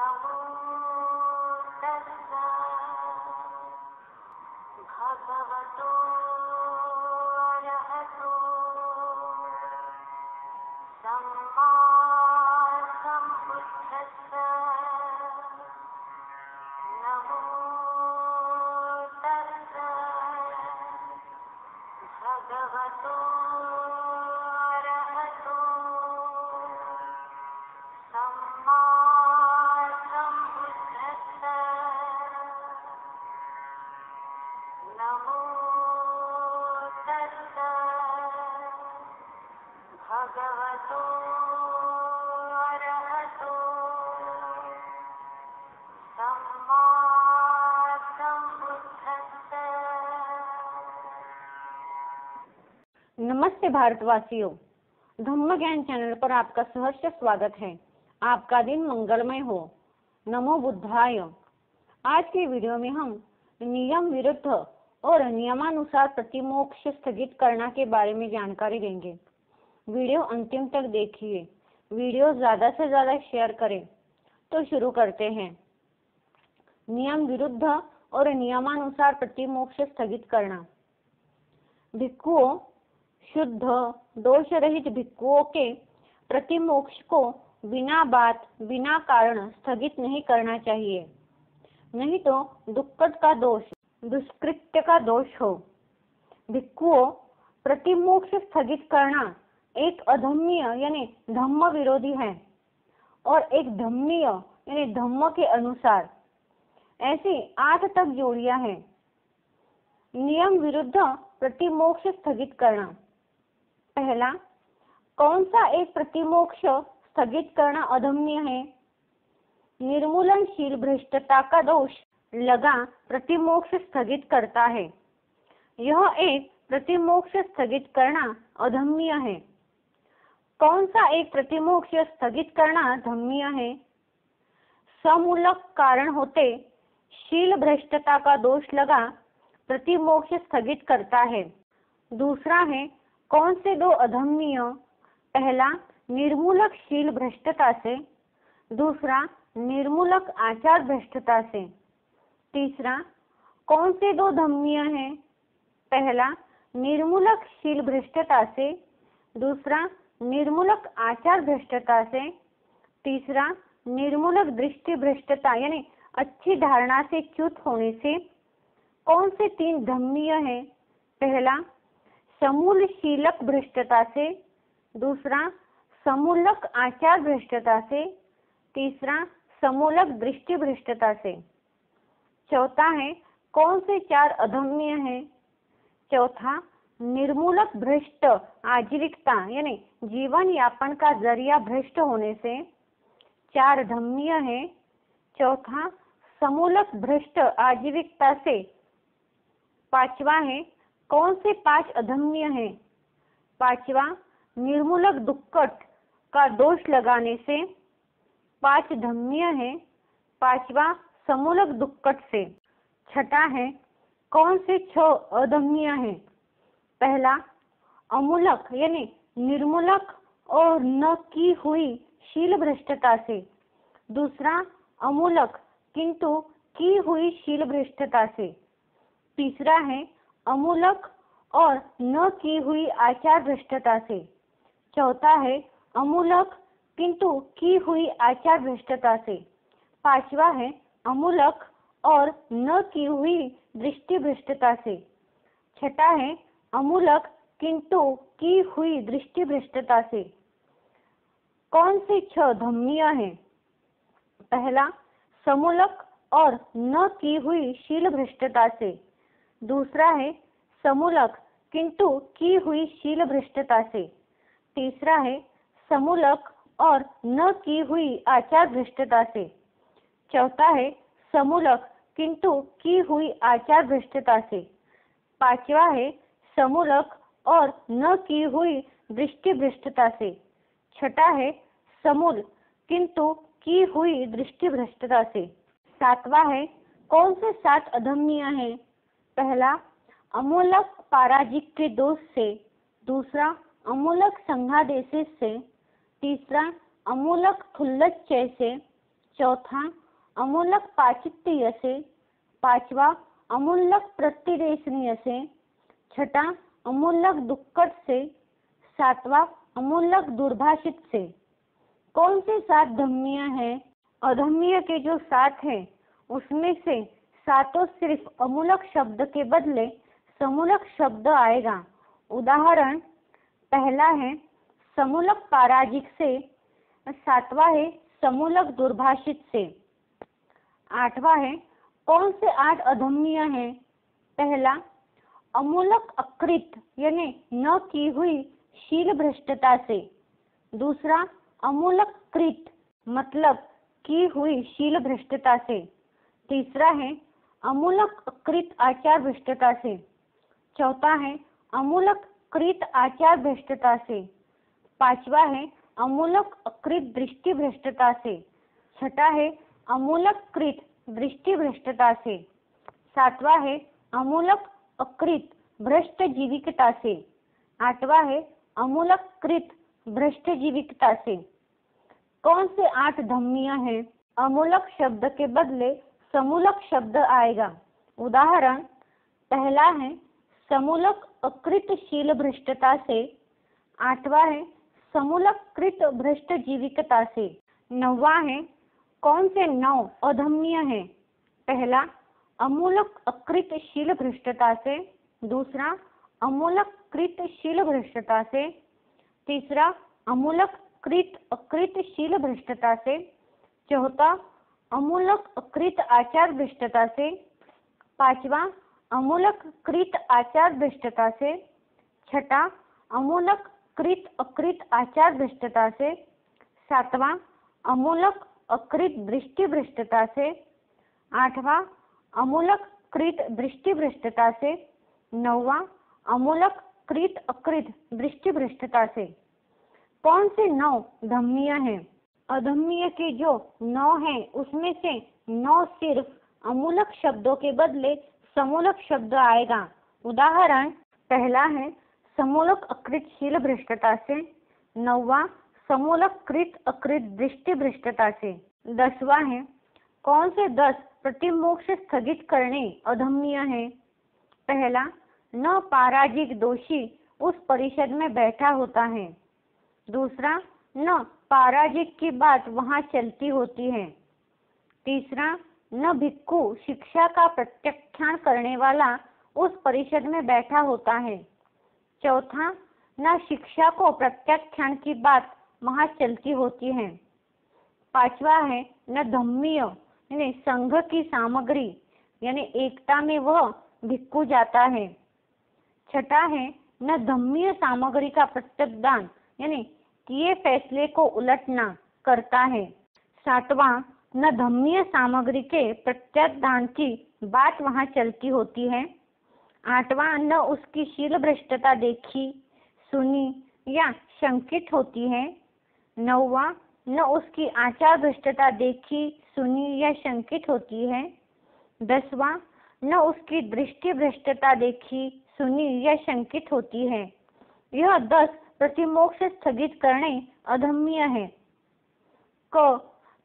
नमो तस्सा भगवतो अरहतो सम्मा सम्बुद्धस्सा। नमो तस्सा भगवतो अरहतो सम्मा सम्बुद्धस्सा। नमो तस्सा भगवतो अरहतो सम्मा सम्बुद्धस्सा। नमस्ते भारतवासियों, धम्म ज्ञान चैनल पर आपका सहर्ष स्वागत है। आपका दिन मंगलमय हो। नमो बुद्धाय। आज की वीडियो में हम नियम विरुद्ध और नियमानुसार प्रतिमोक्ष स्थगित करना के बारे में जानकारी देंगे। वीडियो अंतिम तक देखिए। वीडियो ज्यादा से ज्यादा शेयर करें। तो शुरू करते हैं। नियम विरुद्ध और नियमानुसार प्रतिमोक्ष स्थगित करना। भिक्षुओं, शुद्ध दोष रहित भिक्षुओं के प्रतिमोक्ष को बिना बात बिना कारण स्थगित नहीं करना चाहिए, नहीं तो दुक्कड़ का दोष, दुष्कृत्य का दोष हो। भिक्षुओं, प्रतिमोक्ष स्थगित करना एक अधम्य यानी धम्म विरोधी है और एक धम्मीय यानी धम्म के अनुसार। ऐसी 8 तक जोड़ियां हैं। नियम विरुद्ध प्रतिमोक्ष स्थगित करना। पहला, कौन सा एक प्रतिमोक्ष स्थगित करना अधम्य है? निर्मूलनशील भ्रष्टता का दोष लगा प्रतिमोक्ष स्थगित करता है। यह एक प्रतिमोक्ष स्थगित करना अधम्य है। कौन सा एक प्रतिमोक्ष स्थगित करना धम्य है? समूलक कारण होते शील भ्रष्टता का दोष लगा प्रतिमोक्ष स्थगित करता है। दूसरा है, कौन से 2 अधम्य? पहला, निर्मूलक शील भ्रष्टता से, दूसरा निर्मूलक आचार भ्रष्टता से। तीसरा, कौन से 2 धम्य हैं? पहला, निर्मूलक शील भ्रष्टता से, दूसरा निर्मूलक आचार भ्रष्टता से, तीसरा निर्मूलक दृष्टि भ्रष्टता यानी अच्छी धारणा से च्युत होने से। कौन से 3 धम्य हैं? पहला, समूल शीलक भ्रष्टता से, दूसरा समूलक आचार भ्रष्टता से, तीसरा समूलक दृष्टि भ्रष्टता से। चौथा है, कौन से 4 अधम्य हैं? चौथा, निर्मूलक भ्रष्ट आजीविकता यानी जीवन यापन का जरिया भ्रष्ट होने से। 4 धम्य है। चौथा, समूलक भ्रष्ट आजीविकता से। पांचवा है, कौन से 5 अधम्य हैं? पांचवा, निर्मूलक दुक्कड़ का दोष लगाने से। 5 धम्य है। पांचवा, समूलक दुक्कड़ से। छठा है, कौन से 6 अधम्य हैं? पहला, अमूलक यानी निर्मूलक और न की हुई शील भ्रष्टता से। दूसरा, अमूलक किंतु की हुई शील भ्रष्टता से। तीसरा है, अमूलक और न की हुई आचार भ्रष्टता से। चौथा है, अमूलक किंतु की हुई आचार भ्रष्टता से। पांचवा है, अमूलक और न की हुई दृष्टि भ्रष्टता से। छठा है, अमूलक किंतु की हुई दृष्टि भ्रष्टता से। कौन से 6 धम्य हैं? पहला, समूलक और न की हुई शील भ्रष्टता से। दूसरा है, समूलक किंतु की हुई शील भ्रष्टता से। तीसरा है, समूलक और न की हुई आचार भ्रष्टता से। चौथा है, समूलक किंतु की हुई आचार भ्रष्टता से। पांचवा है, समूलक और न की हुई दृष्टि भ्रष्टता से। छठा है, समूल किंतु की हुई दृष्टि भ्रष्टता से। सातवां है, कौन से 7 अधम्य हैं? पहला, अमूलक पराजिक के दोष से। दूसरा, अमूलक संघादेश से। तीसरा, अमूलक खुल्लच्चय से। चौथा अमूलक पाचित्ती असे, पाचवा अमूलक प्रतिदेशनी असे, छठा अमूलक दुक्कड़ से, सातवां अमूलक दुर्भाषित से। कौन से 7 धम्मियां हैं? अधम्य के जो 7 हैं उसमें से सातों सिर्फ अमूलक शब्द के बदले समूलक शब्द आएगा। उदाहरण, पहला है समूलक पराजिक से, सातवां है समूलक दुर्भाषित से। आठवां है कौन से 8 अधम्य हैं? पहला अमूलक अकृत यानी न की हुई शील भ्रष्टता से। दूसरा अमूलक कृत मतलब की हुई शील भ्रष्टता से। तीसरा है अमूलक अकृत आचार भ्रष्टता से। चौथा है अमूलक कृत आचार भ्रष्टता से। पांचवा है अमूलक अकृत दृष्टि भ्रष्टता से। छठा है अमूलक कृत दृष्टि भ्रष्टता से। सातवां है अमूलक अकृत भ्रष्ट जीविकता से। आठवां है अमूलक कृत भ्रष्ट जीविकता से। कौन से 8 धम्मियां हैं? अमूलक शब्द के बदले समूलक शब्द आएगा। उदाहरण, पहला है समूलक अकृत शील भ्रष्टता से। आठवां है समूलक कृत भ्रष्ट जीविकता से। नौवां है कौन से 9 अधम्य हैं? पहला अमूलक अकृत शील भ्रष्टता से। दूसरा अमूलक कृत शील भ्रष्टता से। तीसरा अमूलक कृत अकृत शील भ्रष्टता से। चौथा अमूलक अकृत आचार भ्रष्टता से। पांचवा अमूलक कृत आचार भ्रष्टता से। छठा अमूलक कृत अकृत आचार भ्रष्टता से। सातवां अमूलक अकृत दृष्टि भ्रष्टता से। आठवां अमूलक कृत दृष्टि भ्रष्टता से। नौवां अमूलक कृत अकृत दृष्टि भ्रष्टता से। कौन से 9 धम्मियां हैं? अधम्य के जो 9 हैं उसमें से 9 सिर्फ अमूलक शब्दों के बदले समूलक शब्द आएगा। उदाहरण, पहला है समूलक अकृत शील भ्रष्टता से। नौवां समूलक कृत अकृत दृष्टि भ्रष्टता से। 10वां है कौन से 10 प्रतिमोक्ष स्थगित करने अधम्य हैं? पहला, न पराजिक दोषी उस परिषद में बैठा होता है। दूसरा, न पराजिक की बात वहां चलती होती है। तीसरा, न भिक्खु शिक्षा का प्रत्याख्यान करने वाला उस परिषद में बैठा होता है। चौथा, न शिक्षा को प्रत्याख्यान की बात वहां चलती होती है। पांचवा है न धम्मीय यानी संघ की सामग्री यानी एकता में वह भिक्खु जाता है। छठा है न धम्मीय सामग्री का प्रत्यक्षदान यानी किए फैसले को उलटना करता है। सातवां, न धम्मीय सामग्री के प्रत्यक्षदान की बात वहां चलती होती है। आठवां, न उसकी शील भ्रष्टता देखी सुनी या शंकित होती है। नौवां, न उसकी आचार भ्रष्टता देखी सुनी या शंकित होती है। 10वां, न उसकी दृष्टि भ्रष्टता देखी सुनी या शंकित होती है। यह 10 प्रतिमोक्ष स्थगित करने अधम्य है। क,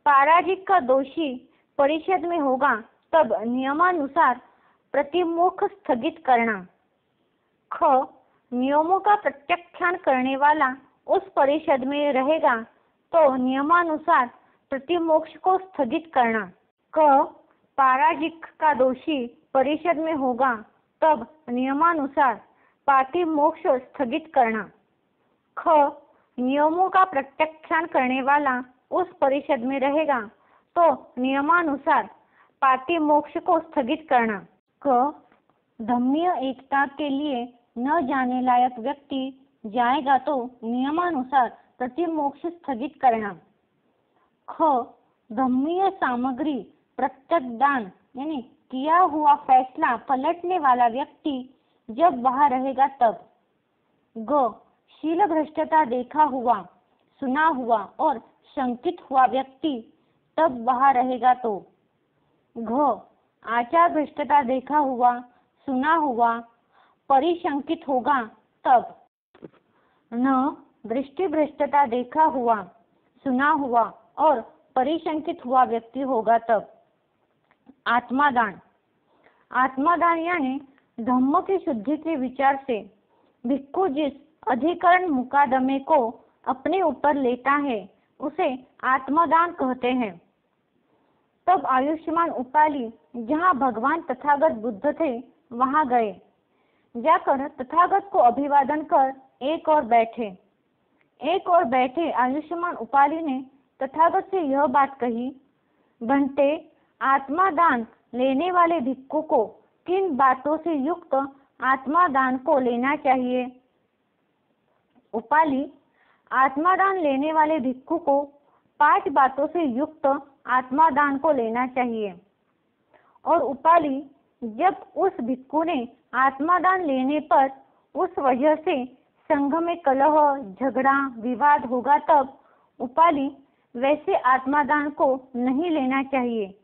पराजिक का दोषी परिषद में होगा तब नियमानुसार प्रतिमोक्ष स्थगित करना। ख, नियमों का प्रत्याख्यान करने वाला उस परिषद में रहेगा तो नियमानुसार प्रतिमोक्ष को स्थगित करना। क, पराजिक का दोषी परिषद में होगा तब नियमानुसार प्रतिमोक्ष स्थगित करना। ख, नियमों का प्रत्याख्यान करने वाला उस परिषद में रहेगा तो नियमानुसार प्रतिमोक्ष को स्थगित करना। क, धम्मीय एकता के लिए न जाने लायक व्यक्ति जाएगा तो नियमानुसार प्रतिमोक्ष स्थगित करना। ख, धम्मीय सामग्री प्रत्यक्षदान यानी किया हुआ फैसला पलटने वाला व्यक्ति जब वहां रहेगा तब। ग, शील भ्रष्टता देखा हुआ सुना हुआ और शंकित हुआ व्यक्ति तब वहां रहेगा तो। घ, आचार भ्रष्टता देखा हुआ सुना हुआ परिशंकित होगा तब। न, दृष्टि भ्रष्टता देखा हुआ सुना हुआ और परिशंकित हुआ व्यक्ति होगा तब। आत्मादान। आत्मादान यानी धम्म की शुद्धि के विचार से भिक्खु जिस अधिकरण मुकादमे को अपने ऊपर लेता है उसे आत्मदान कहते हैं। तब आयुष्मान उपाली जहाँ भगवान तथागत बुद्ध थे वहां गए। जाकर तथागत को अभिवादन कर एक और बैठे आयुष्मान उपाली ने तथागत से यह बात कही, भंते, आत्मादान लेने वाले भिक्खु को किन बातों से युक्त आत्मादान को लेना चाहिए? उपाली, आत्मादान लेने वाले भिक्खु को 5 बातों से युक्त आत्मादान को लेना चाहिए। और उपाली, जब उस भिक्खु ने आत्मादान लेने पर उस वजह से संघ में कलह, झगड़ा, विवाद होगा तब उपाली वैसे आत्मादान को नहीं लेना चाहिए।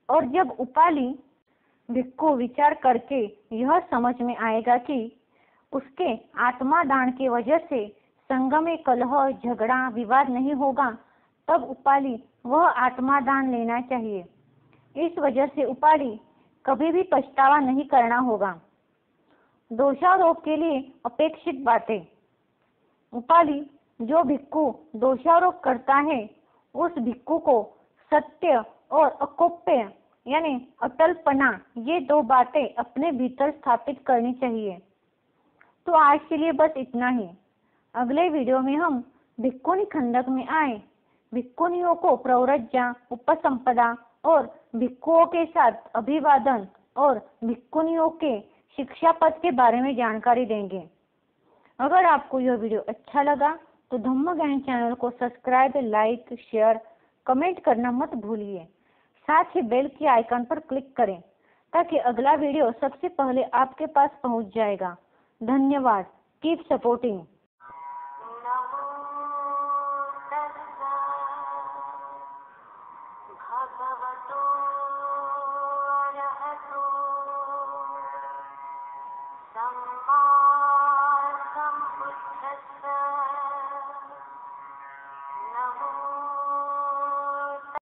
और जब उपाली भिक्खु विचार करके यह समझ में आएगा कि उसके आत्मादान की वजह से संघ में कलह, झगड़ा, विवाद नहीं होगा, तब उपाली वह आत्मादान लेना चाहिए। इस वजह से उपाली कभी भी पछतावा नहीं करना होगा। दोषारोप के लिए अपेक्षित बातें। उपाली, जो भिक्खु दोषारोप करता है उस भिक्खु को सत्य और अकोप्य यानी अटलपना, ये 2 बातें अपने भीतर स्थापित करनी चाहिए। तो आज के लिए बस इतना ही। अगले वीडियो में हम भिक्खुनी खंडक में आए भिक्खुनियों को प्रव्रज्या, उपसंपदा और भिक्खुओं के साथ अभिवादन और भिक्खुनियों के शिक्षा पद के बारे में जानकारी देंगे। अगर आपको यह वीडियो अच्छा लगा तो धम्म ज्ञान चैनल को सब्सक्राइब, लाइक, शेयर, कमेंट करना मत भूलिए। साथ ही बेल के आइकन पर क्लिक करें ताकि अगला वीडियो सबसे पहले आपके पास पहुंच जाएगा। धन्यवाद। Keep supporting.